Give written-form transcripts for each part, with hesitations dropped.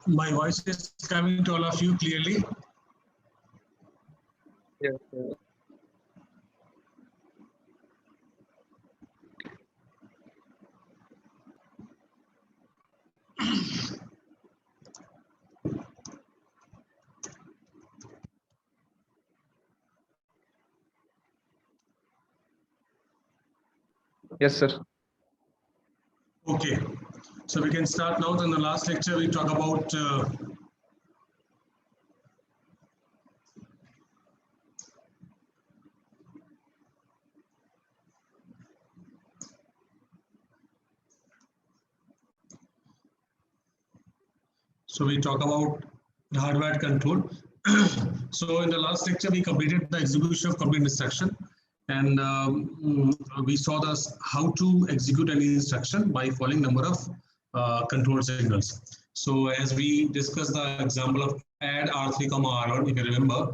My voice is coming to all of you clearly. Yes, sir. Yes, sir. Okay, so we can start now. In the last lecture, we talk about hardware control. So in the last lecture, we completed the execution of complete instruction, and we saw this how to execute any instruction by following number of control signals. So as we discussed the example of add R3, R1, if you remember,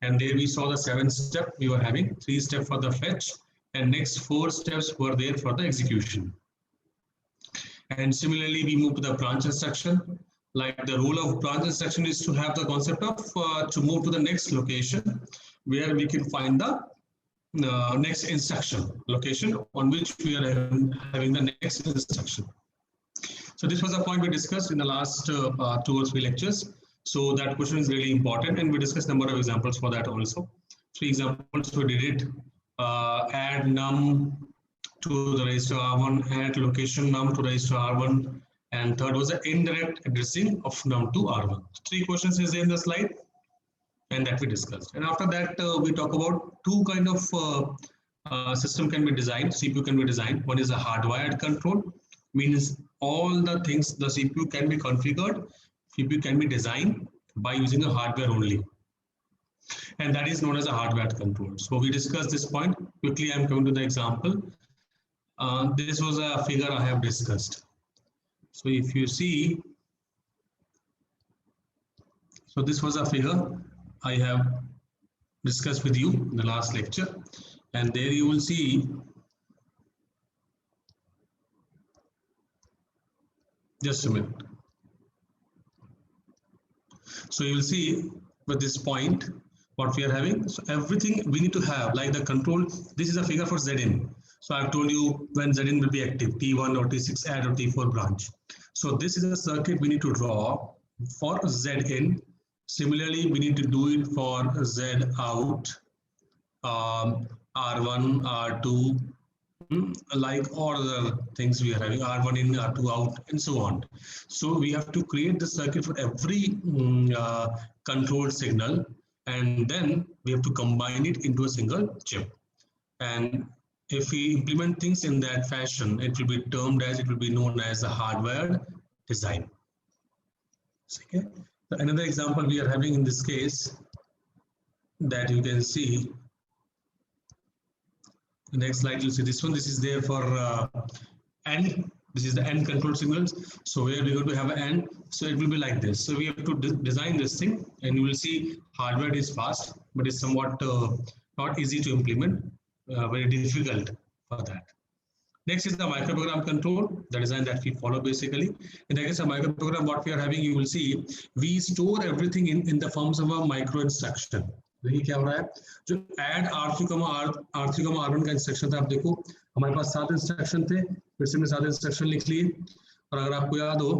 and there we saw the 7 step we were having, 3 steps for the fetch, and next 4 steps were there for the execution. And similarly, we move to the branch instruction. Like the role of branch instruction is to have the concept of to move to the next location where we can find the next instruction location on which we are having the next instruction. So this was a point we discussed in the last 2 or 3 lectures. So that question is really important, and we discussed a number of examples for that also. 3 examples we did it. Add num to the register R1, add location num to register R1, and third was the indirect addressing of num to R1. 3 questions is there in the slide, and that we discussed. And after that, we talk about 2 kind of system can be designed, CPU can be designed. One is a hardwired control, means all the things the CPU can be configured, CPU can be designed by using a hardware only. And that is known as a hardware control. So we discussed this point. Quickly, I'm coming to the example. This was a figure I have discussed. So if you see, so this was a figure I have discussed with you in the last lecture, and there you will see just a minute. So you will see with this point what we are having. So everything we need to have, like the control, this is a figure for Zin. So I've told you when Zin will be active, T1 or T6 add or T4 branch. So this is a circuit we need to draw for Zin. Similarly, we need to do it for Z out, R1, R2, like all the things we are having, R1 in, R2 out, and so on. So we have to create the circuit for every control signal, and then we have to combine it into a single chip. And if we implement things in that fashion, it will be termed as, it will be known as a hardware design. Okay. So another example we are having in this case that you can see. The next slide, you'll see this one. This is there for AND. This is the AND control signals. So where we're going to have an AND. So it will be like this. So we have to design this thing, and you will see hardware is fast, but it's somewhat not easy to implement. Very difficult for that. Next is the microprogram control, the design that we follow basically. In the case of microprogram, what we are having, you will see, we store everything in the forms of a micro instruction. देखिए क्या हो रहा है, जो add R3, R1 का instruction था, आप देखो हमारे पास 7 इंस्ट्रक्शन थे, फिर से हमने 7 इंस्ट्रक्शन लिख लिए, और अगर आपको याद हो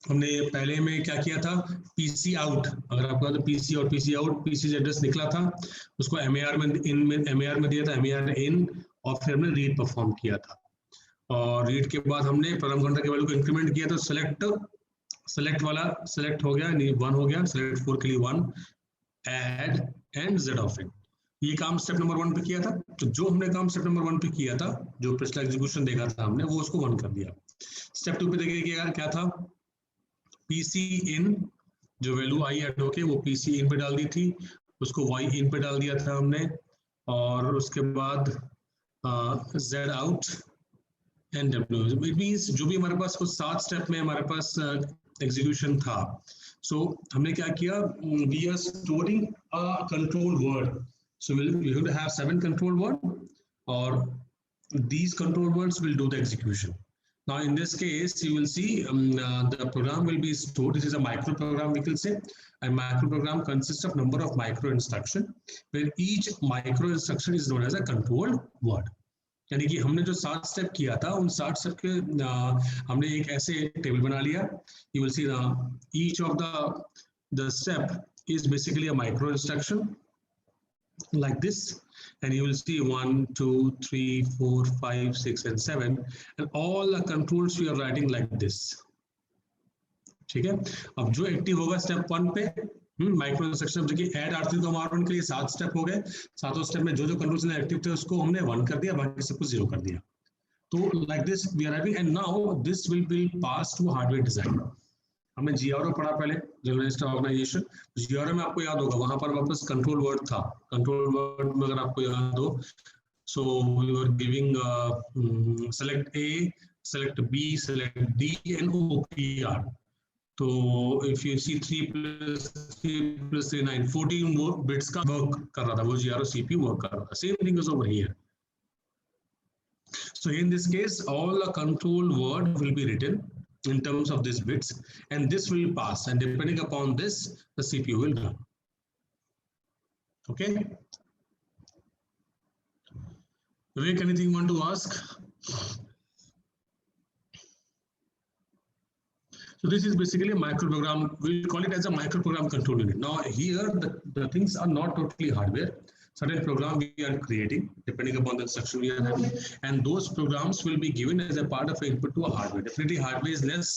हमने पहले में क्या किया था, PC आउट, अगर आपको याद हो PC और PC आउट, PC एड्रेस निकला था, उसको MAR में दिया था, MAR in, और फिर हमने रीड परफॉर्म किया था, और रीड के बाद हमने प्रोग्राम काउंटर के वैल्यू को इंक्रीमेंट किया, तो सेलेक्ट वाला सेलेक्ट हो गया, 1 हो गया, सेलेक्ट 4 के लिए 1, add and Z of it, ये काम स्टेप नंबर 1 पे किया था. तो जो हमने काम स्टेप नंबर 1 पे किया था, जो पिछला एग्जीक्यूशन देखा था हमने, वो उसको 1 कर दिया. स्टेप 2 पे देखिए क्या था, PC इन, जो वैल्यू आई ऐड होके वो PC इन पे डाल दी थी, उसको Y इन पे डाल दिया था हमने, और उसके बाद Z out and W. It means जो भी हमारे पास कुछ 7 स्टेप में हमारे पास एग्जीक्यूशन था. So हमने क्या किया, we are storing a control word. So we're going to have 7 control word, or these control words will do the execution. Now in this case, you will see the program will be stored. This is a micro program, we can say. A micro program consists of number of micro instruction, where each micro instruction is known as a controlled word. यानी कि हमने जो 7 step किया था, उन 7 step के हमने एक ऐसे टेबल बना लिया. You will see each of the step is basically a micro instruction like this, and you will see 1, 2, 3, 4, 5, 6, and 7, and all the controls we are writing like this. ठीक है. अब जो एक्टिव होगा स्टेप 1 पे micro instruction, देखिए add R3 को R1 के लिए 7 स्टेप हो गए. 7 स्टेप में जो जो कंट्रोल्स एक्टिव थे उसको हमने 1 कर दिया, बाकी सब कुछ 0 कर दिया. तो like this we are having, and now this will be pass to hardware design. हमने GRO पढ़ा पहले, जनरल रजिस्टर ऑर्गेनाइजेशन. GRO में आपको याद होगा, वहां पर वापस कंट्रोल वर्ड था. कंट्रोल वर्ड में अगर आपको याद हो, so we were giving select A, select B, select D and OPR. तो if you see 3 + 3 + 3 9, 14 more bits का वर्क कर रहा था, वो GRO CPU वर्क कर रहा था. Same thing is over here. So in this case, all the control word will be written in terms of these bits, and this will pass, and depending upon this, the CPU will run. Okay. Vivek, anything you want to ask? So this is basically a microprogram. We'll call it as a microprogram control unit. Now here, the things are not totally hardware. Certain program we are creating depending upon the instruction we are having, and those programs will be given as a part of input to a hardware. Definitely hardware is less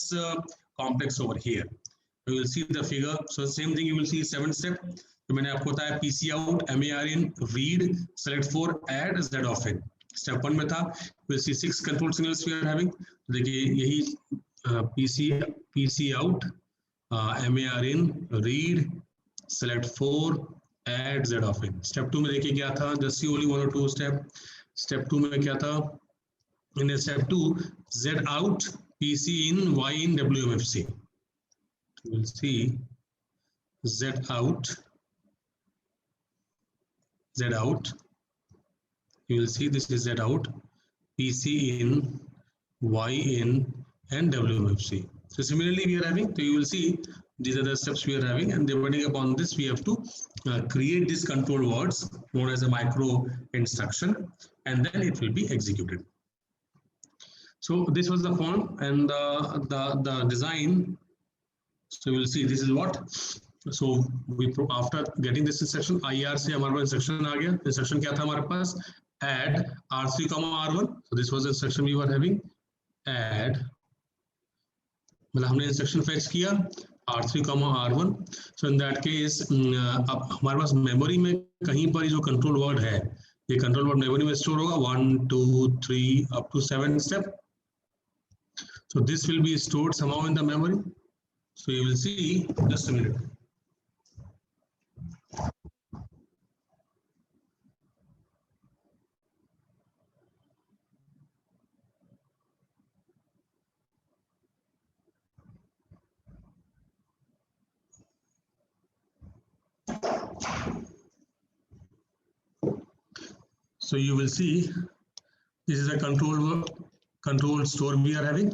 complex over here. You will see the figure. So same thing, you will see 7 step. तो मैंने आपको बताया PC out, MAR in, read, select 4, add, Z off in. Step 1 में था. You will see 6 control signals we are having. देखिए यही PC out, MAR in, read, select 4, add, Z off in. Step 2 में देखिए क्या था, just see only 1 or 2 step. Step 2 में क्या था, in step 2, Z out, PC in, Y in, WMFC. You will see Z out, you will see this is Z out, PC in, Y in, and WMFC. So similarly we are having, so you will see these are the steps we are having, and depending upon this we have to create these control words known as a micro instruction, and then it will be executed. So this was the form and the design. So you will see this is what. So we after getting this instruction, IR से हमारे पास instruction आ गया. Instruction क्या था हमारे पास? Add R3, R1. So this was the instruction we were having. Add, मतलब हमने instruction fetch किया R3, R1. So in that case, अब हमारे पास मेमोरी में कहीं पर जो control word है, ये control word मेमोरी में store होगा 1, 2, 3 up to 7 step. So this will be stored somehow in the memory. So you will see, just a minute. So you will see this is a control store we are having,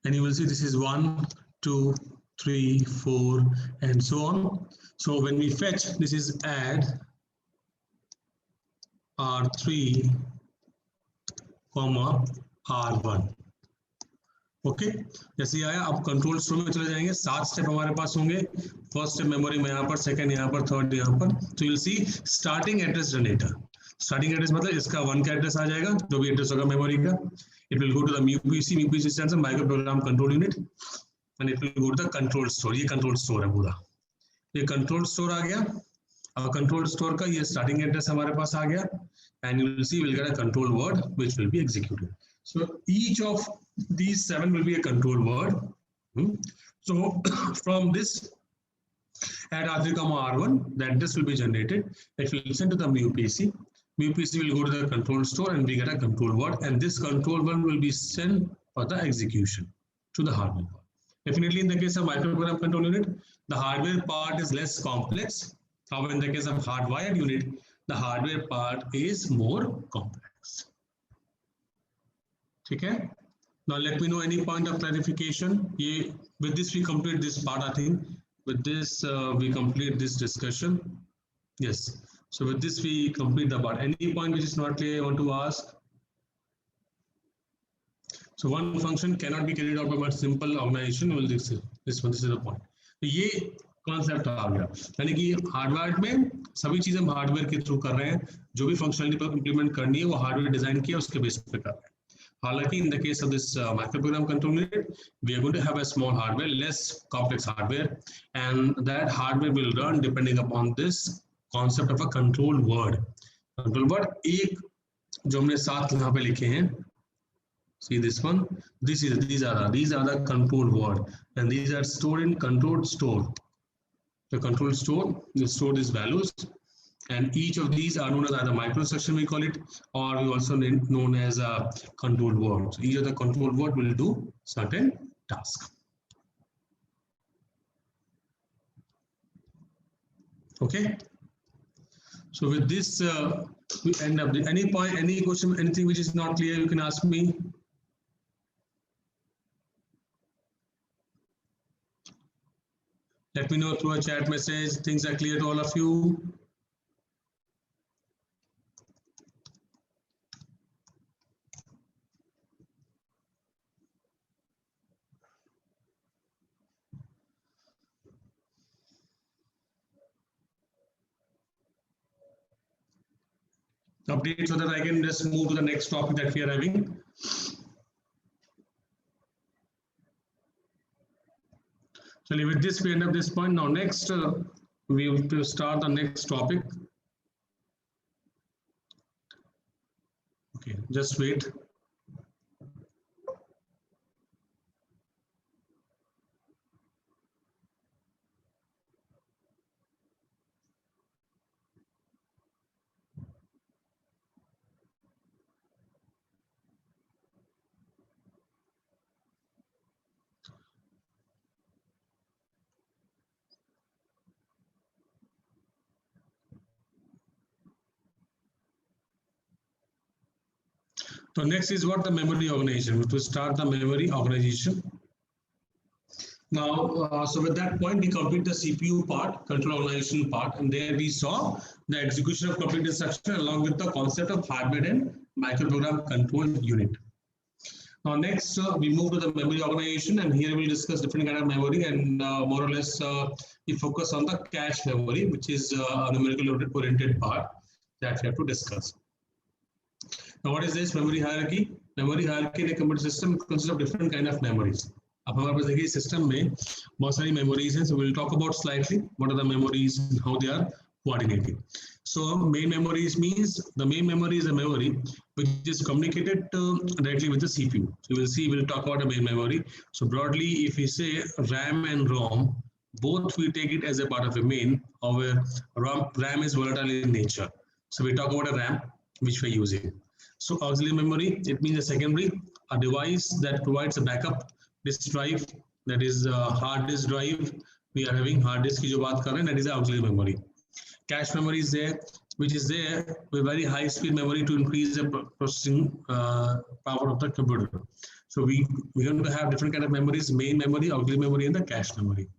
and you will see this is 1, 2, 3, 4, and so on. So when we fetch, this is add R3, R1. Okay जैसे आया, अब control store में चले जाएंगे. 7 step हमारे पास होंगे. First step memory में यहाँ पर, सेकंड यहाँ पर, थर्ड यहाँ पर. तो you will C starting address generator. Starting address मतलब इसका 1 का एड्रेस आ जाएगा, जो भी एड्रेस होगा मेमोरी का. It will go to the MUPC. MUPC stands for micro program control unit, and it will go to the control store. ये control store है पूरा. ये कंट्रोल स्टोर आ गया. अब कंट्रोल स्टोर का ये स्टार्टिंग एड्रेस हमारे पास आ गया, and you will C will get a control word which will be executed. So each of these 7 will be a control word. So from this add R3, R1, the address will be generated. It will send to the MUPC. MUPC will go to the control store and we get a control word, and this control word will be sent for the execution to the hardware part. Definitely in the case of microprogram control unit, the hardware part is less complex. However, in the case of hardwired unit, the hardware part is more complex. ठीक है. Now let me know any point of clarification. With this we complete this part, I think. With this we complete this discussion. Yes. So with this we complete the part. Any point which is not clear you want to ask? So one function cannot be carried out by a simple organization. Will this one? This is the point. तो ये concept आ गया, यानी कि hardware में सभी चीजें हम hardware के थ्रू कर रहे हैं, जो भी फंक्शनलिटी इंप्लीमेंट करनी है वो हार्डवेयर डिजाइन किया उसके बेस पे कर रहे हैं. हालांकि in the case of this microprogram control unit, we are going to have a small hardware, less complex hardware, and that hardware will run depending upon this concept of a control word. Control word एक जो हमने साथ यहाँ पे लिखे हैं, see this one, these are the control word, and these are stored in control store. The control store will store these values, and each of these are known as either microinstruction we call it, or we also known as a control word. So each of the control word will do certain task. Okay. So with this we end up. Any point, any question, anything which is not clear, you can ask me. Let me know through a chat message. Things are clear to all of you. Update so that I can just move to the next topic that we are having. So with this we end up this point. Now next we will start the next topic. Okay, just wait. So next is what the memory organization. We have to start the memory organization. Now, so with that point, we complete the CPU part, control organization part, and there we saw the execution of complete instruction along with the concept of hardware and microprogram control unit. Now next, we move to the memory organization, and here we'll discuss different kind of memory, and more or less we focus on the cache memory, which is a numerical oriented part that we have to discuss. Now what is this memory hierarchy? Memory hierarchy in a computer system consists of different kind of memories. अब हमारे पास देखिए system में बहुत सारी memories हैं, so we'll talk about slightly what are the memories and how they are coordinated. So main memories means the main memory is a memory which is communicated directly with the CPU. So we'll talk about a main memory. So broadly, if we say RAM and ROM, both we take it as a part of a main, or where RAM is volatile in nature. So we talk about a RAM which we're using. So auxiliary memory, it means a secondary, a device that provides a backup disk drive, that is hard disk drive. We are having hard disk की जो बात कर रहे हैं, that is the auxiliary memory. Cache memory is there, which is there with very high speed memory to increase the processing power of the computer. So we're going to have different kind of memories: main memory, auxiliary memory, and the cache memory.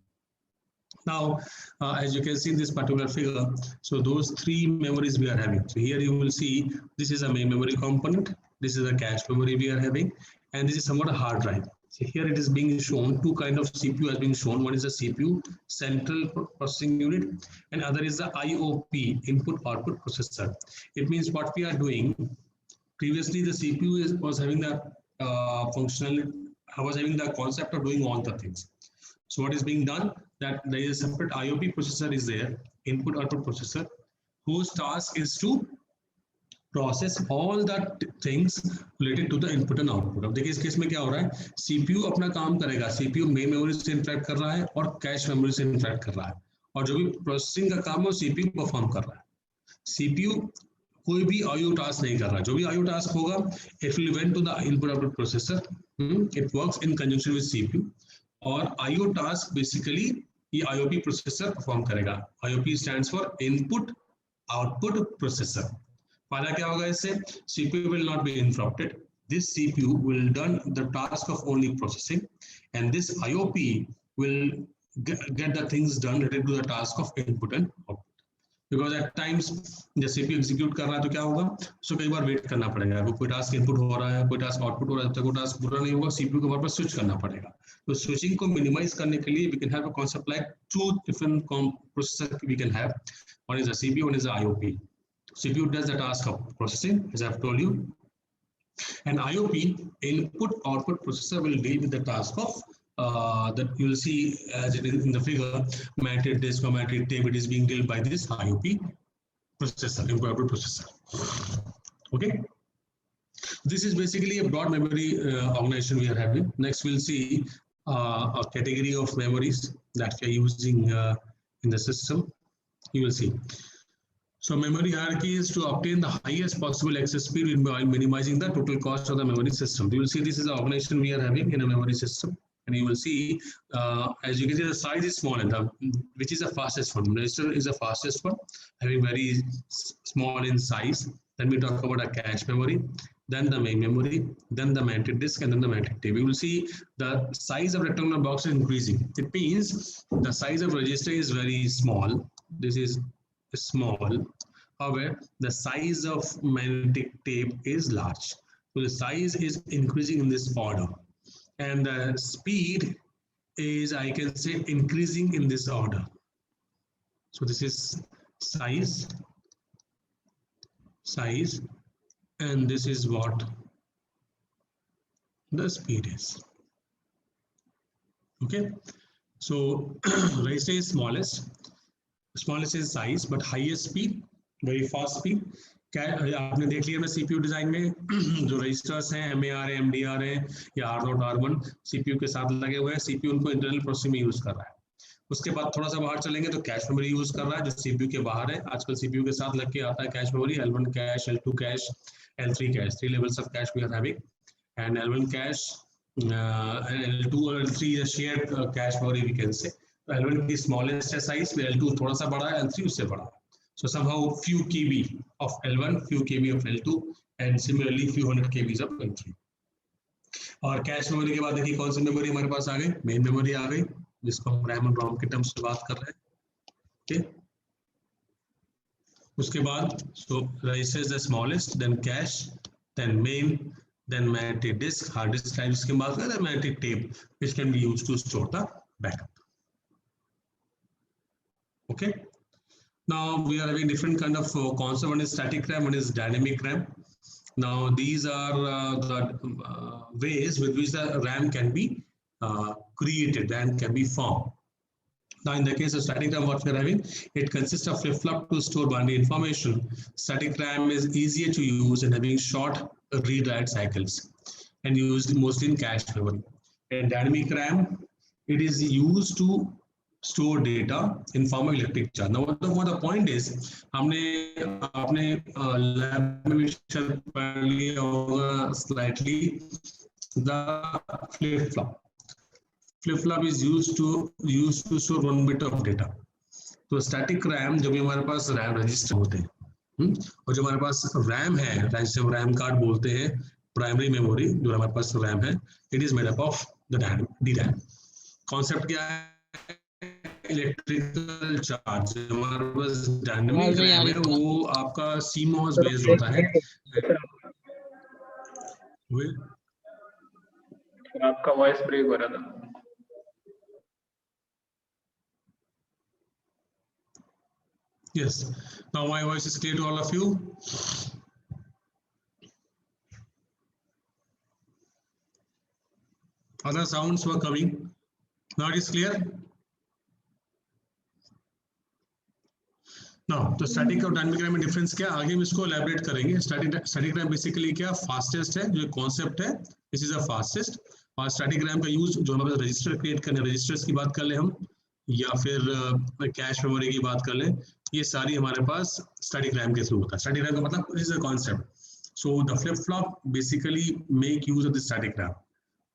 Now, as you can see in this particular figure, so those three memories we are having. So here you will see this is a main memory component, this is a cache memory we are having, and this is somewhat a hard drive. So here it is being shown, two kind of CPU has been shown. One is the CPU, central processing unit, and other is the IOP, input output processor. It means what we are doing, previously the CPU was having the having the concept of doing all the things. So what is being done, that there is a separate IOP processor is there, input output processor, whose task is to process all the things related to the input and output. अब देखिए इस case में क्या हो रहा है, CPU अपना काम करेगा, CPU मेन मेमोरी से इंटरैक्ट कर रहा है और कैश मेमोरी से इंटरैक्ट कर रहा है, और जो भी प्रोसेसिंग का काम है वो CPU परफॉर्म कर रहा है. CPU कोई भी IO टास्क नहीं कर रहा है, जो भी IO टास्क होगा it will went to the input output processor. It works in conjunction with CPU, और IO टास्क बेसिकली ये IOP प्रोसेसर परफॉर्म करेगा. IOP stands for input output processor. फायदा क्या होगा इससे, CPU will not be interrupted. this CPU will done the task of only processing, and this IOP will get the things done related to the task of input and output. Because at times जब CPU execute कर रहा है तो क्या होगा, so कई बार wait करना पड़ेगा, कोई टास्क इनपुट हो रहा है, कोई टास्क आउटपुट हो रहा है, जब तक वो टास्क पूरा नहीं होगा CPU के वापस स्विच करना पड़ेगा. तो स्विचिंग को मिनिमाइज करने के लिए we can have a concept like two different processor we can have. One is a CPU, one is a IOP. CPU does the task of processing, as I've told you, and IOP, input output processor, will deal with the task of that you will see as it is in the figure, managed disk or managed tape. It is being dealt by this IOP processor, input output processor. Okay, this is basically a broad memory organization we are having. Next we'll see a category of memories that we are using in the system. You will see. So memory hierarchy is to obtain the highest possible access speed while minimizing the total cost of the memory system. You will see this is the organization we are having in a memory system, and you will see as you can see the size is small, and which is the fastest one. Register is the fastest one, having very small in size. Then we talk about a cache memory, then the main memory, then the managed disk, and then the managed tape. We will see the size of rectangular box is increasing. It means the size of register is very small. This is small. However, the size of magnetic tape is large. So the size is increasing in this order, and the speed is, I can say, increasing in this order. So this is size, and this is what the speed is. Okay, so register is smallest is size, but highest speed, very fast speed. क्या आपने देख लिया ना CPU design में जो registers हैं MAR है, MDR है या R0 R1 CPU के साथ लगे हुए हैं. CPU उनको इंटरनल प्रोसेसिंग में यूज कर रहा है. उसके बाद थोड़ा सा बाहर चलेंगे तो कैश मेमोरी यूज कर रहा है जो CPU के बाहर है. आजकल CPU के साथ लग के आता है cache memory, L1 cash, L2 cash, L3 cash, 3 levels of cache we are having, and L1 cache, L2 और L3 is a shared cache memory we can say. L1 की smallest है size, फिर L2 थोड़ा सा बड़ा है, L3 उससे बड़ा है. So somehow few KB of L1, few KB of L2, and similarly few hundred KBs of L3. और कैश मेमोरी के बाद देखिए कौन सी मेमोरी हमारे पास आ गई, मेन मेमोरी आ गई, जिसको हम रैम और रोम के टर्म्स में बात कर रहे हैं. ठीक, उसके बाद so register is the smallest, then cache, then main, then magnetic disk, hard disk type जिसके बात कर रहे हैं, magnetic tape which can be used to store the backup. Okay. Now we are having different kind of concept. One is static RAM, one is dynamic RAM. Now these are the ways with which the RAM can be created and can be formed. Now in the case of static RAM, what we are having, it consists of flip-flop to store binary information. Static RAM is easier to use and having short read-write cycles and used mostly in cache memory. And dynamic RAM, it is used to store data in form of electric charge. Now what the point is, हमने अपने lab में पढ़ लिया होगा slightly the flip-flop. Flip-flop is used to store one bit of data. तो static RAM जो भी हमारे पास RAM register होते हैं, और जो हमारे पास RAM है, RAM card बोलते हैं, primary memory जो हमारे पास RAM है, it is made up of the DRAM. Concept क्या है? Electrical charge. हमारे पास डायनामिक रैम है, वो आपका CMOS बेस्ड होता है. आपका वॉइस ब्रेक हो रहा था. Yes, now my voice is clear to all of you. Other sounds were coming. Now it is clear. Now, तो स्टैटिक और डायनामिक रैम में डिफरेंस क्या, आगे हम इसको एलैबोरेट करेंगे. स्टैटिक रैम बेसिकली क्या, फास्टेस्ट है, जो कॉन्सेप्ट है, दिस इज अ फास्टेस्ट. और स्टैटिक रैम का यूज जो हमारे रजिस्टर क्रिएट करने, रजिस्टर्स की बात कर ले हम, या फिर कैश मेमोरी की बात कर ले, ये सारी हमारे पास स्टैटिक रैम के थ्रू होता है. स्टैटिक रैम का मतलब this is a concept. So the flip flop basically make use of the static RAM.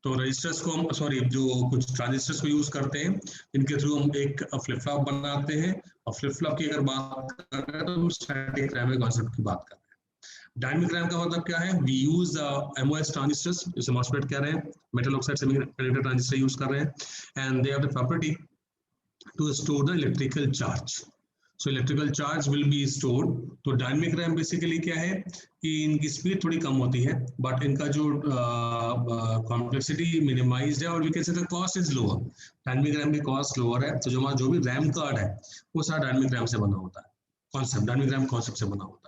तो रजिस्टर्स को हम जो कुछ ट्रांजिस्टर्स को यूज करते हैं, इनके थ्रू हम एक फ्लिप फ्लॉप बनाते हैं. और फ्लिप फ्लॉप की अगर बात कर रहे हैं तो हम स्टैटिक रैम के कॉन्सेप्ट की बात कर रहे हैं. डायनेमिक रैम का मतलब क्या है? वी यूज MOS ट्रांजिस्टर्स, जैसे MOSFET कह रहे हैं, metal oxide semiconductor transistor use कर रहे हैं, and they have the property to store the electrical charge. So electrical charge will be stored. तो डायनेमिक रैम बेसिकली क्या है कि इनकी स्पीड थोड़ी कम होती है, बट इनका जो कॉम्प्लेक्सिटी मिनिमाइज्ड है, और we can say the cost is lower. Dynamic RAM की कॉस्ट लोअर है, तो जो भी रैम कार्ड है वो सारा डायनेमिक रैम से बना होता है. कॉन्सेप्ट डायनेमिक रैम कॉन्सेप्ट से बना होता है.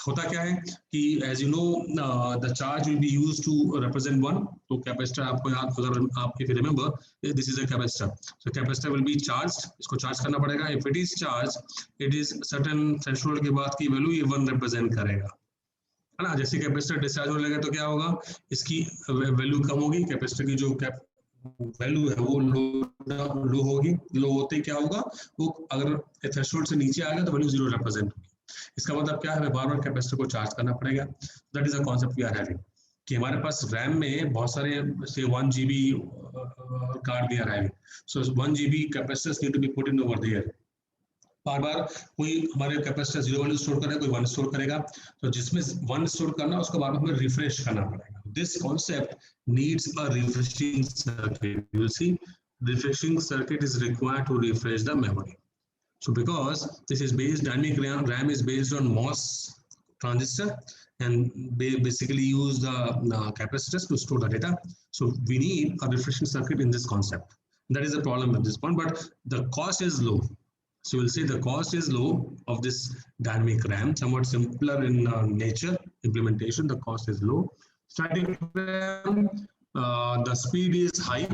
होता क्या है कि as you know the charge will be used to represent one. तो कैपेसिटर आपको याद, अगर आप if you remember, this is a capacitor. So capacitor will be charged, इसको चार्ज करना पड़ेगा. If it is charge, it is certain threshold के बाद की वैल्यू ये 1 रिप्रेजेंट करेगा, है ना. जैसे कैपेसिटर डिस्चार्ज होने लगे तो क्या होगा, इसकी वैल्यू कम होगी. कैपेसिटर की जो वैल्यू है वो लो होगी. लो होते क्या होगा, वो अगर थ्रेशोल्ड से नीचे आ गया तो वैल्यू 0 रिप्रेजेंट होगी. इसका मतलब क्या है, हमें बार बार कैपेसिटर को चार्ज करना पड़ेगा. That is a concept we are having, कि हमारे पास रैम में बहुत सारे से 1 GB card we are having. So 1 GB capacitors need to be put in over there. बार बार कोई हमारे कैपेसिटर 0 वैल्यू स्टोर करेगा, कोई 1 स्टोर करेगा. तो जिसमें 1 स्टोर करना, उसको बार बार हमें रिफ्रेश करना पड़ेगा. This concept needs a refreshing circuit. You see, refreshing circuit is required to refresh the memory. So because this is based, dynamic RAM is based on MOS transistor, and they basically use the capacitors to store the data. So we need a refreshing circuit in this concept. That is the problem at this point, but the cost is low. So we'll say the cost is low of this dynamic RAM, somewhat simpler in nature implementation. The cost is low. Static RAM, the speed is high,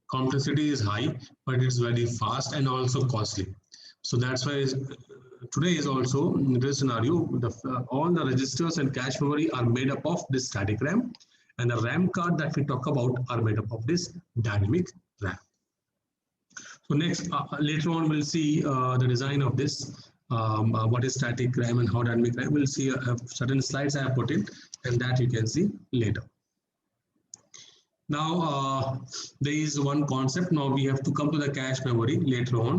complexity is high, but it's very fast and also costly. So that's why today is also in this scenario, all the registers and cache memory are made up of this static RAM, and the RAM card that we talk about are made up of this dynamic RAM. So next, later on we'll see the design of this, what is static RAM and how dynamic RAM. We'll see certain slides I have put in, and that you can see later. Now there is one concept. Now we have to come to the cache memory later on.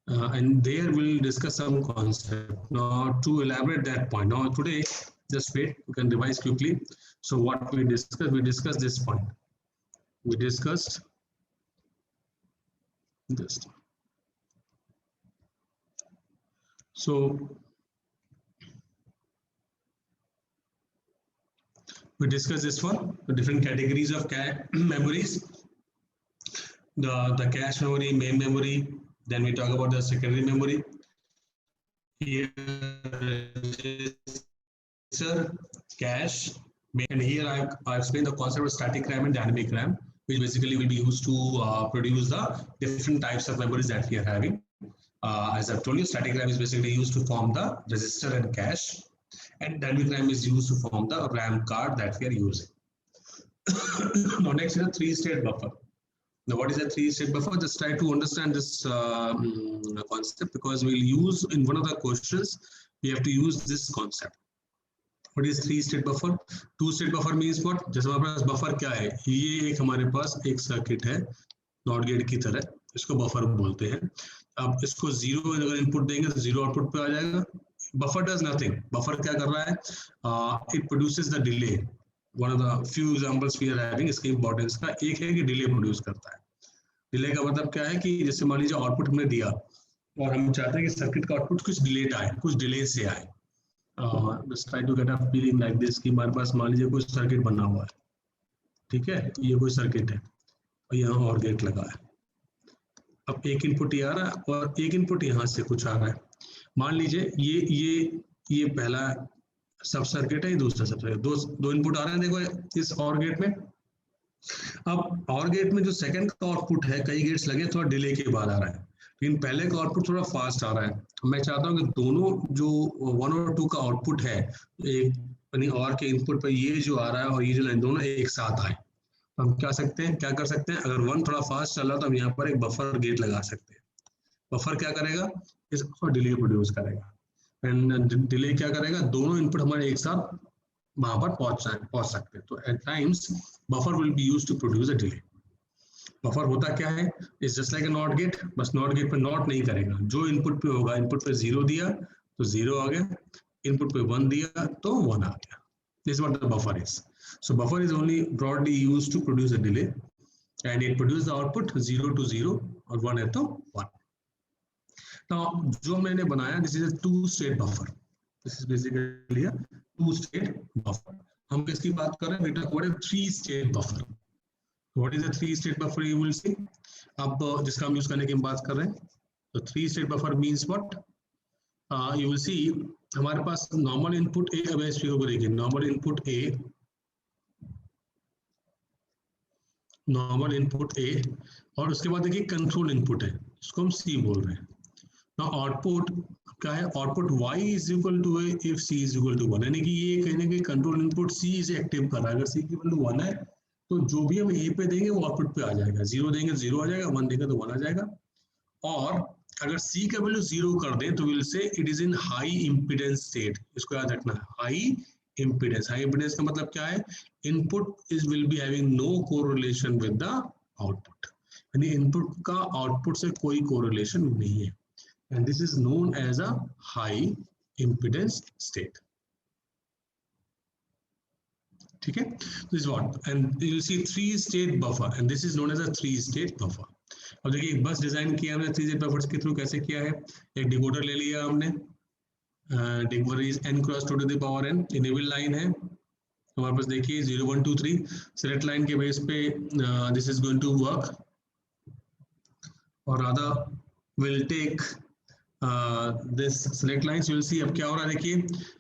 And there we'll discuss some concept. Now to elaborate that point, now today, just wait, you can revise quickly. So what we discussed this point. We discussed this. So we discussed this one, the different categories of memories. The cache memory, main memory. Then we talk about the secondary memory. Here, cache, and here I explained the concept of static RAM and dynamic RAM, which basically will be used to produce the different types of memories that we are having. As I've told you, static RAM is basically used to form the register and cache, and dynamic RAM is used to form the RAM card that we are using. Now next is a 3-state buffer. Now, what is a 3-state buffer? Just try to understand this concept, because we'll use in one of the questions, we have to use this concept. What is 3-state buffer? 2-state buffer means what? जैसे हमारे पास buffer क्या है, ये एक हमारे पास एक circuit है not gate की तरह, इसको बफर बोलते हैं. अब इसको 0 अगर इनपुट देंगे तो 0 आउटपुट पे आ जाएगा. Buffer does nothing. बफर क्या कर रहा है? It produces the delay. One of the few examples we are having. इसके इंपॉर्टेंस का एक है कि डिले प्रोड्यूस करता है. डिले का मतलब क्या है कि जैसे मान लीजिए आउटपुट हमने दिया और हम चाहते हैं कि सर्किट का आउटपुट कुछ डिलेड आए, कुछ डिले से आए. Just try to get a feeling like this कि हमारे पास मान लीजिए कुछ सर्किट बना हुआ है, ठीक है, ये कोई सर्किट है और यहाँ और गेट लगा है. अब एक इनपुट ये आ रहा है और एक इनपुट यहाँ से कुछ आ रहा है. मान लीजिए ये पहला सब सर्किट है, ये दूसरा सब सर्किट. दो इनपुट आ रहे हैं देखो इस और गेट में. अब और गेट में जो सेकंड का आउटपुट है, कई गेट्स लगे थोड़ा डिले के बाद आ रहा है, लेकिन पहले का आउटपुट थोड़ा फास्ट आ रहा है. मैं चाहता हूं कि दोनों जो 1 और 2 का आउटपुट है, एक और के इनपुट पर ये जो आ रहा है और ये जो लाइन, दोनों एक साथ आए. तो हम क्या कर सकते हैं, अगर 1 थोड़ा फास्ट चल रहा है तो हम यहाँ पर एक बफर गेट लगा सकते हैं. बफर क्या करेगा, इसको डिले प्रोड्यूस करेगा. एंड डिले क्या करेगा, दोनों इनपुट हमारे एक साथ वहां पर पहुंच सकते हैं. तो at times buffer will be used to produce a delay. Buffer होता क्या है, is just like a not gate. बस नॉट गेट पे नॉट नहीं करेगा, जो इनपुट पे होगा, इनपुट पे 0 दिया तो 0 आ गया, इनपुट पे 1 दिया तो 1 आ गया. This is what the buffer is. So buffer is only broadly used to produce a delay, and it produces the output 0 to 0 और 1 है तो 1. Now जो मैंने बनाया, this is a two-state buffer. This is basically a two-state buffer. हम किसकी बात कर रहे हैं? We talk about a three-state buffer. What is a three-state buffer? You will see. अब जिसका हम यूज करने की बात कर रहे हैं, तो three-state buffer means what? You will see हमारे पास नॉर्मल इनपुट ए, अब इस फिगर को देखिए, नॉर्मल इनपुट ए और उसके बाद देखिए कंट्रोल इनपुट है, इसको हम सी बोल रहे हैं. नाउ आउटपुट क्या है? Output y is equal to A if c is equal to 1, यानी कि ये कहने के कंट्रोल इनपुट c इसे एक्टिव कर रहा है. अगर c इक्वल टू 1 है तो जो भी हम a पे देंगे वो आउटपुट पे आ जाएगा. 0 देंगे 0 आ जाएगा, 1 देंगे तो 1 आ जाएगा. और अगर c का वैल्यू 0 कर दें तो will say it is in high impedance state. इसको याद रखना, हाई इंपीडेंस. हाई इंपीडेंस का मतलब क्या है? Input is will be having no correlation with the output, यानी इनपुट का आउटपुट से कोई कोरिलेशन नहीं है, and this is known as a high impedance state. ठीक है, this what, and you will see three state buffer, and this is known as a three state buffer. अब देखिए एक बस डिजाइन किया हमने थ्री स्टेट बफर्स के through. कैसे किया है? एक डिकोडर ले लिया हमने, decoder is n cross 2 to the power n. Enable line है हमारे पास, देखिए 0 1 2 3. सेलेक्ट लाइन के बेस पे this is going to work, और आधा will take this select lines. You will see अब क्या हो रहा है, देखिए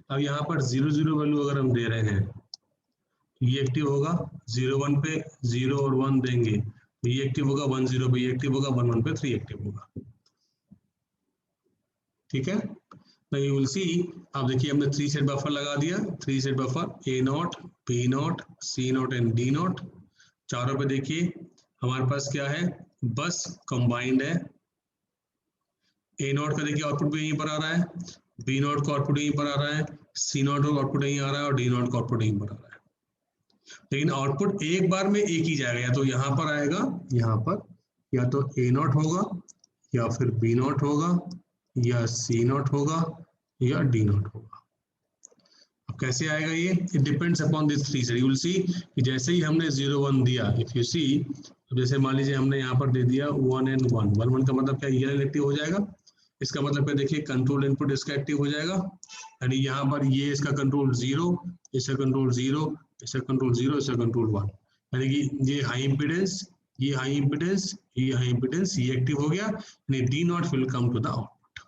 अब यहाँ पर 0 0 वैल्यू अगर हम दे रहे हैं, ये एक्टिव होगा. 0 1 पे 0 और 1 देंगे, ये एक्टिव होगा. 1 0 पे ये एक्टिव होगा, 1 1 पे 3 एक्टिव होगा. ठीक है, तो यू विल सी. अब देखिए हमने थ्री सेट बफर लगा दिया. Three set buffer A0, B0, C0 and D0. चारों पे देखिए हमारे पास क्या है? बस कंबाइंड है. A0 का देखिए आउटपुट भी यहीं पर आ रहा है, B0 का आउटपुट यहीं पर आ रहा है, C0 का आउटपुट यहीं आ रहा है और D0 का आउटपुट यहीं पर आ रहा है. लेकिन आउटपुट एक बार में एक ही जाएगा, या तो यहाँ पर आएगा, यहाँ पर या तो A0 होगा, या फिर B0 होगा, या C0 होगा, या D0 होगा. अब कैसे आएगा ये? It depends upon this three set. You will सी कि जैसे ही हमने 0 1 दिया, इफ यू सी, जैसे मान लीजिए हमने यहाँ पर दे दिया 1 and 1. 1 1 का मतलब क्या? ये एक्टिव हो जाएगा. इसका मतलब क्या? देखिए कंट्रोल इनपुट इसका एक्टिव हो जाएगा, यानी यहाँ पर ये इसका कंट्रोल 0, इसका कंट्रोल 0, इसका कंट्रोल 0, इसका कंट्रोल 1, यानी कि ये हाई इंपीडेंस, ये हाई इंपीडेंस, ये हाई इंपीडेंस, ये एक्टिव हो गया, यानी D0 will come to the output.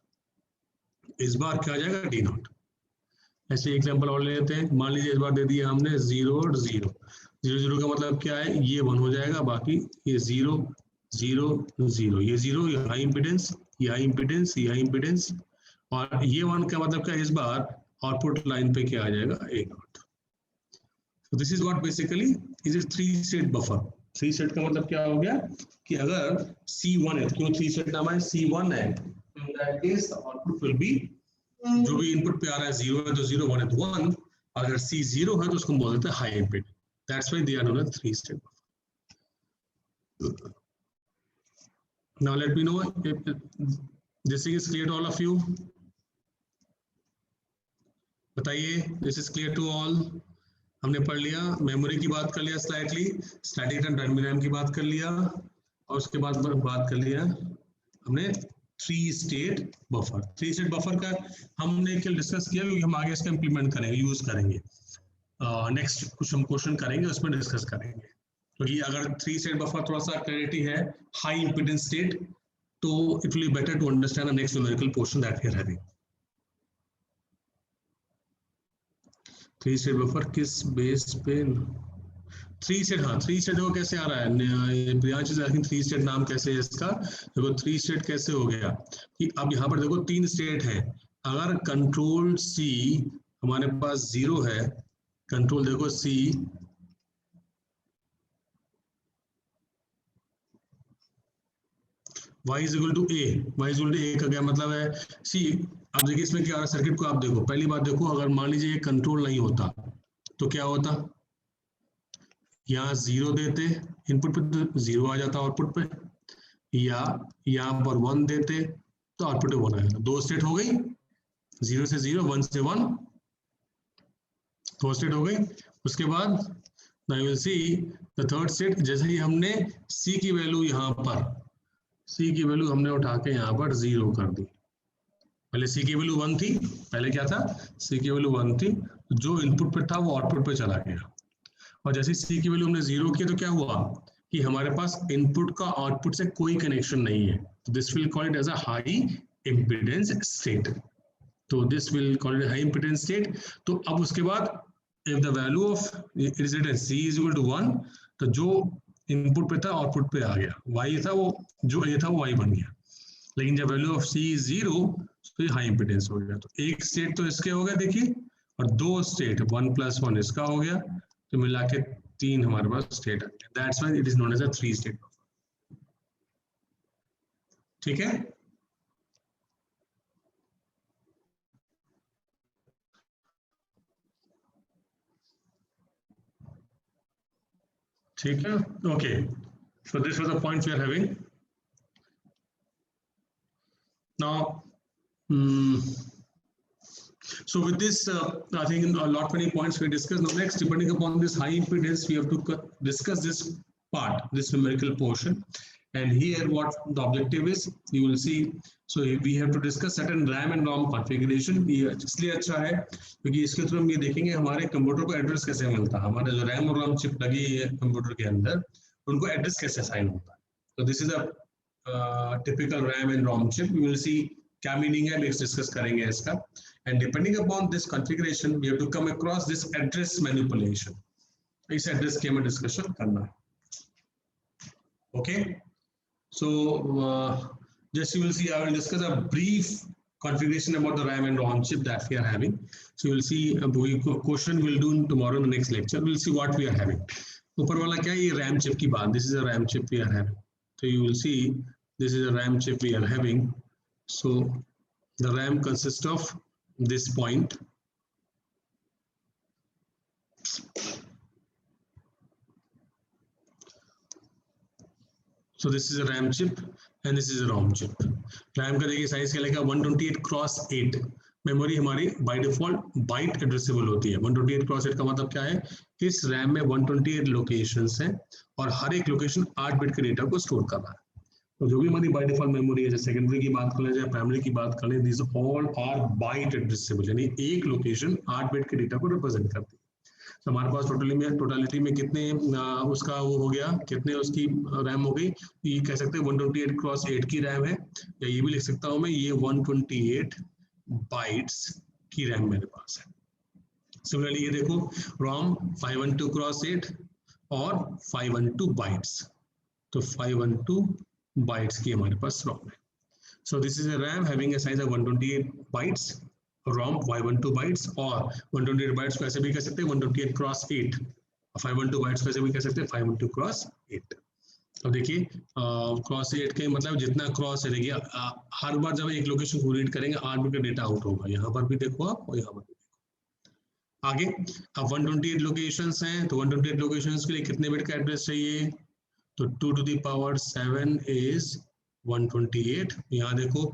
इस बार क्या आ जाएगा? D0. ऐसे एग्जांपल और ले लेते हैं. मान लीजिए इस बार दे दिया हमने 0 और 0. 0 0 का मतलब क्या है? ये 1 हो जाएगा, बाकी ये 0 0 0, ये 0, ये हाई इंपीडेंस, ये हाई इंपीडेंस, ये हाई इंपीडेंस, और ये 1 का मतलब क्या है? इस बार आउटपुट लाइन पे क्या आ जाएगा? A0. So this is what basically is a three state buffer. Three set का मतलब क्या हो गया कि अगर C1 है, क्यों थ्री सेट नाम है? C1 है, तो in that case the output will be, जो भी इनपुट पे आ रहा है 0 है तो 0, 1 है तो 1. अगर C0 है तो उसको बोल देते हैं high input. That's why they are known as three state buffer. Now let me know if this thing is clear to all of you. बताइए, this is clear to all. हमने पढ़ लिया, मेमोरी की बात कर लिया स्लाइटली, स्टैटिक टाइम डायनामिक की बात कर लिया, और उसके बाद बात कर लिया हमने three state buffer. Three state buffer का हमने क्या डिस्कस किया, क्योंकि हम आगे इसका इंप्लीमेंट करेंगे, यूज करेंगे. नेक्स्ट कुछ हम क्वेश्चन करेंगे, उसमें डिस्कस करेंगे. क्योंकि अगर थ्री स्टेट बफर थोड़ा सा क्लैरिटी है, हाई इंपीडेंस स्टेट, तो it will be better to understand the next numerical portion that we are having. Three state buffer किस बेस पे? थ्री स्टेट, हाँ थ्री स्टेट देखो कैसे आ रहा है. प्रियांश थ्री स्टेट नाम कैसे है इसका? देखो थ्री स्टेट कैसे हो गया कि अब यहाँ पर देखो तीन स्टेट है. अगर कंट्रोल C हमारे पास 0 है, कंट्रोल देखो C y is equal to a, y is equal to a का क्या मतलब है? C. अब देखिए इसमें क्या आ रहा है सर्किट को, आप देखो पहली बात देखो, अगर मान लीजिए ये कंट्रोल नहीं होता तो क्या होता? यहाँ 0 देते इनपुट पे तो 0 आ जाता आउटपुट पे, या यहाँ पर 1 देते तो आउटपुट पे 1 आ जाता. दो स्टेट हो गई, 0 से 0, 1 से 1. फोर्थ स्टेट हो गई। उसके बाद now you will see the third state, जैसे ही हमने सी की वैल्यू यहाँ पर, सी की वैल्यू हमने उठा के यहाँ पर 0 कर दी। पहले सी की वैल्यू 1 थी, पहले क्या था, सी की वैल्यू 1 थी, जो इनपुट पे था वो आउटपुट पे चला गया। और जैसे सी की वैल्यू हमने 0 की तो क्या हुआ कि हमारे पास इनपुट का आउटपुट से कोई कनेक्शन नहीं है। This will call it as a high impedance state. तो this will call it high impedance state. तो अब उसके बाद if the value of it is written C is equal to 1, तो जो इनपुट पे था आउटपुट पे आ गया, वाई था वो, जो ए था वो वाई बन गया। लेकिन जब वैल्यू ऑफ सी इज 0 तो ये हाई इम्पीडेंस हो गया। तो एक स्टेट तो इसके हो गए देखिए, और दो स्टेट 1 + 1 इसका हो गया, तो मिला के 3 हमारे पास स्टेट आ गया। That's why it is known as a 3 state. ठीक है, ठीक है, okay. So this was the point we are having. Now, so with this, I think a lot many points we discussed. Now next, depending upon this high impedance, we have to discuss this part, this numerical portion. And here, what the objective is, you will see. So we have to discuss certain RAM and ROM configuration. ये इसलिए अच्छा है क्योंकि इसके through हम ये देखेंगे हमारे कंप्यूटर को एड्रेस कैसे मिलता है, हमारे जो RAM और ROM चिप लगी है कंप्यूटर के अंदर, उनको एड्रेस कैसे असाइन होता है। तो this is a typical RAM and ROM chip. We will see क्या मीनिंग है, नेक्स्ट डिस्कस करेंगे इसका। And depending upon this configuration we have to come across this address manipulation. इस एड्रेस के हमें डिस्कशन करना है। Okay, so just you will see, I will discuss a brief configuration about the RAM and ROM chip that we are having. So you will see question we'll do tomorrow in the next lecture. We'll see what we are having. ऊपर वाला क्या है, ये RAM chip की बात, this is a RAM chip we are having. So you will see this is a RAM chip we are having. So the RAM consists of this point. So this is a RAM chip and this is a ROM chip. RAM का देखिए size क्या लेगा 128x8। Memory हमारी by default bite addressable होती है। 128x8 का मतलब क्या है, इस RAM में 128 लोकेशंस हैं और हर एक लोकेशन 8 बिट के डेटा को स्टोर कर रहा है। तो जो भी हमारी बाय डिफॉल्ट मेमोरी है, जैसे सेकेंडरी की बात कर लें चाहे प्राइमरी की बात कर लें, this all are byte addressable, यानी एक लोकेशन 8 बिट के डेटा को रिप्रेजेंट करती है। तो हमारे पास टोटलिटी में कितने उसका वो हो गया, कितने उसकी रैम हो गई, ये कह सकते हैं 128x8 की रैम है, या ये भी लिख सकता हूँ मैं, ये 128 बाइट्स की रैम मेरे पास है। सिमिलरली ये देखो रोम 512x8 और 512 बाइट्स, तो 512 बाइट्स की हमारे पास रोम है। So this is a RAM having a size of 128 bytes, ROM 512 bytes, और 128 बाइट्स को ऐसे भी कह सकते हैं 128x8, 512 बाइट्स को ऐसे भी कह सकते हैं 512x8। अब देखिए क्रॉस 8 का मतलब जितना क्रॉस है, देखिए हर बार जब एक लोकेशन को रीड करेंगे 8 बिट का डेटा आउट होगा। यहाँ पर भी देखो आप और यहाँ पर भी देखो। आगे अब 128 लोकेशंस हैं, तो 128 लोकेशंस के लिए कितने बिट का एड्रेस चाहिए, तो 2⁷ इज 128। यहाँ देखो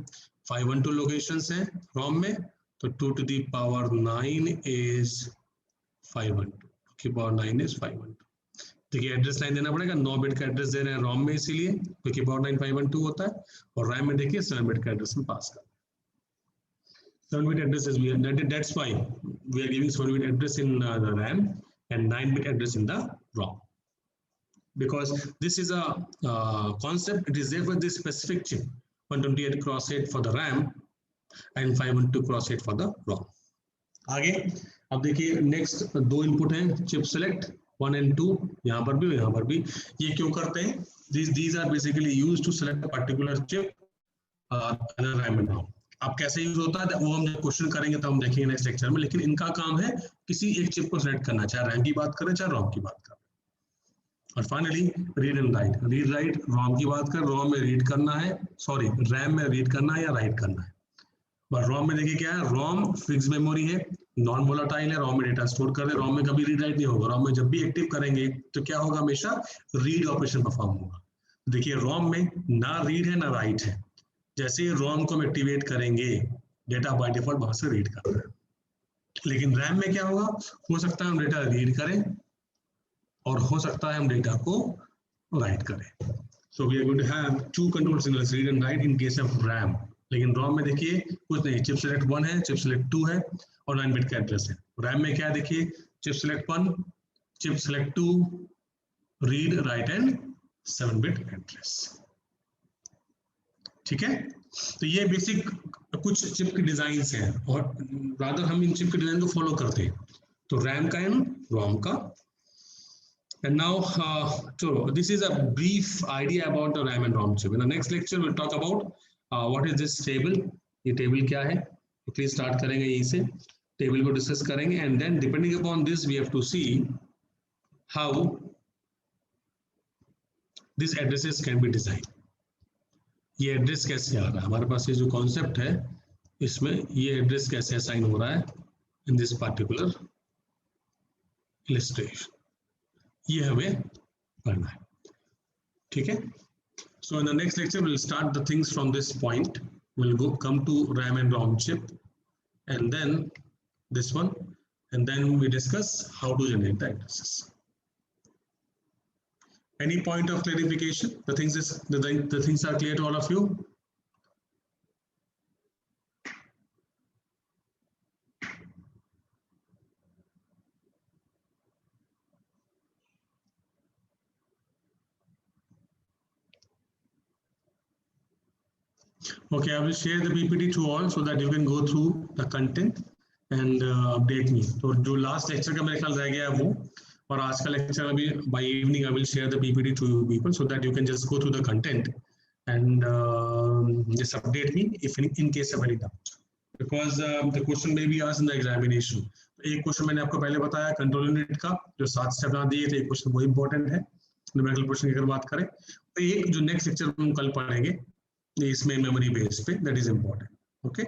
512 लोकेशंस हैं रोम में, तो 2⁹ इज 512 इज 512। देखिए एड्रेस लाइन देना पड़ेगा, 9 बिट का एड्रेस दे रहे हैं रोम में इसीलिए क्योंकि 9 512 होता है, और रैम में देखिए 7 बिट का एड्रेस में पास कर 7 bit address is that's why we are giving 7 bit address in the RAM and 9 bit address in the ROM, because this is a concept, it is there for this specific chip, 128x8 for the RAM and 512x8 for the ROM. आगे अब देखिए next दो input हैं chip select 1 and 2, यहाँ पर भी यहाँ पर भी। ये क्यों करते हैं, these are basically used to select a particular chip other RAM and ROM। अब कैसे यूज होता है वो हम जब क्वेश्चन करेंगे तो हम देखेंगे नेक्स्ट लेक्चर में, लेकिन इनका काम है किसी एक चिप को सेलेक्ट करना, चाहे रैम की बात करें चाहे रोम की बात करें। और finally read and write, read write ROM की बात कर, रोम में रीड करना है, सॉरी रैम में रीड करना है या राइट करना है। पर रोम में देखिए क्या है, रोम फिक्स मेमोरी है, नॉन वोलेटाइल है, रोम में डेटा स्टोर कर दे, रोम में कभी रीड राइट नहीं होगा। रोम में जब भी एक्टिव करेंगे तो क्या होगा, हमेशा रीड ऑपरेशन परफॉर्म होगा। देखिए रोम में ना रीड है ना राइट है, जैसे ही रोम को हम एक्टिवेट करेंगे डेटा बाय डिफॉल्ट वहां से रीड कर रहा है। लेकिन रैम में क्या होगा, हो सकता है हम डेटा रीड करें और हो सकता है हम डेटा को राइट करें। So we are going to have two control signals, read and write in case of RAM. लेकिन रॉम में देखिए कुछ नहीं, चिप सेलेक्ट 1 है, चिप सेलेक्ट 2 है और 9 बिट का एड्रेस है। रैम में क्या देखिए, chip select 1, chip select 2, read write and 7 bit address. ठीक है, तो ये बेसिक कुछ चिप के डिजाइन हैं और रादर हम इन चिप के डिजाइन को फॉलो करते हैं, तो रैम का एंड रोम का। And now, so this is a brief idea about the RAM and ROM chip. In the next lecture, we'll talk about what is this table. ये table क्या है? Please start करेंगे यहीं से, table को discuss करेंगे, and then depending upon this, we have to see how these addresses can be designed. ये address कैसे आ रहा है हमारे पास, ये जो कॉन्सेप्ट है इसमें ये एड्रेस कैसे असाइन हो रहा है इन दिस पार्टिकुलर इलस्ट्रेशन, ये हमें करना है। ठीक है, so in the next lecture will start the things from this point, will go come to RAM and ROM chip and then this one, and then we discuss how to generate the addresses. Any point of clarification? The things are clear to all of you? Okay, I will share the PPT to all so that you can go through the content and update me. तो जो last lecture का मेरे ख्याल रह गया है वो, और आज का lecture अभी by evening I will share the PPT to you people so that you can just go through the content and just update me if in case of any doubt, because the question may be asked in the examination. एक question मैंने आपको पहले बताया control unit का, जो 7 step दिए थे, एक क्वेश्चन वो इंपॉर्टेंट है न्यूमेरिकल क्वेश्चन की अगर बात करें, तो एक जो नेक्स्ट लेक्चर में हम कल पढ़ेंगे इसमें मेमोरी बेस पे, that is important. Okay,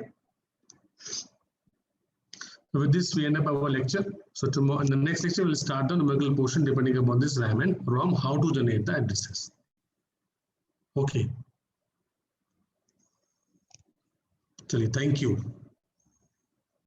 so with this we end up our lecture. So tomorrow in the next lecture we'll start the numerical portion depending upon this RAM and ROM, how to generate the addresses. Okay, chaliye, thank you.